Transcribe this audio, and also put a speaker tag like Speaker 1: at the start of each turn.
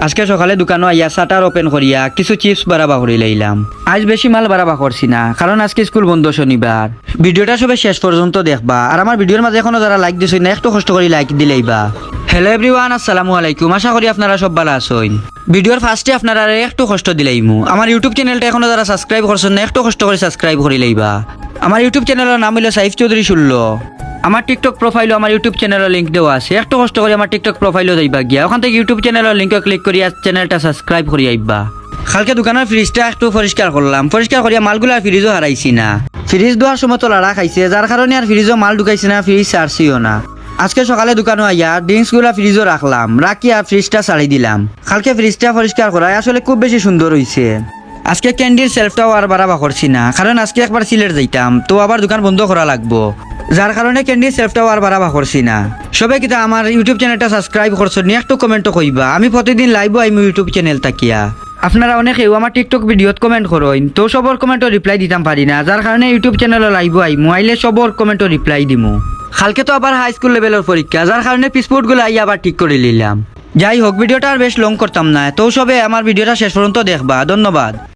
Speaker 1: আজকে সকালে দোকানে আইয়া শাটার ওপেন করিয়া কিছু চিপস বাড়াবা করে লইলাম। আজ বেশি মাল বাড়াবা করছি না, কারণ আজকে স্কুল বন্ধ শনিবার। ভিডিওটা সবে শেষ পর্যন্ত দেখবা, আর আমার ভিডিওর মাঝে এখনো যারা লাইক দিছই না একটু কষ্ট করে লাইক দিলেইবা। হ্যালো এভরিওয়ান, আসসালামু আলাইকুম। আশা করি আপনারা সব ভালো আছেন। ভিডিওর ফার্স্টে আপনারা একটু কষ্ট দিলেইমু। আমার ইউটিউব চ্যানেলটা এখনো যারা সাবস্ক্রাইব করছেন না একটু কষ্ট করে সাবস্ক্রাইব করে লইবা। আমার ইউটিউব চ্যানেলের নাম হলো সাইফ চৌধুরী 16। আমার টিকটক প্রোফাইলও আমার ইউটিউব চ্যানেলের লিঙ্ক দেওয়া আছে, একটু কষ্ট করে আমার টিকটক প্রোফাইলও যাইবা গিয়া, ওখান থেকে ইউটিউব চ্যানেলের লিঙ্কে ক্লিক করিয়া চ্যানেলটা সাবস্ক্রাইব করি আইবা। কালকে দোকানের ফ্রিজটা একটু পরিষ্কার করলাম, পরিষ্কার করিয়া মালগুলো আর ফ্রিজও হারাইছি না। ফ্রিজ দেওয়ার সময় তো লাড়া খাইছে, যার কারণে আর ফ্রিজও মাল ঢুকাইছি না, ফ্রিজ ছাড়ছিও না। আজকে সকালে দোকানে আইয়া ড্রিঙ্কস গুলা ফ্রিজও রাখলাম, রাখি আর ফ্রিজটা ছাড়ি দিলাম। কালকে ফ্রিজটা পরিষ্কার করা আসলে খুব বেশি সুন্দর হয়েছে। আজকে ক্যান্ডির সেলফটাও আর বাড়াবা করছি না, কারণ আজকে একবার সিলেট যাইতাম, তো আবার দোকান বন্ধ করা লাগবো, যার কারণে ক্যান্ডির সেলফটাও আর বাড়াবা করছি না। সবাই কিন্তু আমার ইউটিউব চ্যানেলটা সাবস্ক্রাইব করছো নি, একটু কমেন্টও কইবা। আমি প্রতিদিন লাইভও আইমু ইউটিউব চ্যানেল তাকিয়া। আপনারা অনেকেও আমার টিকটক ভিডিওত কমেন্ট করেন, তো সবর কমেন্টও রিপ্লাই দিতাম পারি না, যার কারণে ইউটিউব চ্যানেলও লাইভও আইমু, আইলে সবর কমেন্টও রিপ্লাই দিমু। কালকে তো আবার হাই স্কুল লেভেলের পরীক্ষা, যার কারণে পিসপোর্টগুলো আইয়া আবার ঠিক করে নিলাম। যাই হোক, ভিডিওটা আর বেশ লং করতাম না, তো সবে আমার ভিডিওটা শেষ পর্যন্ত দেখবা। ধন্যবাদ।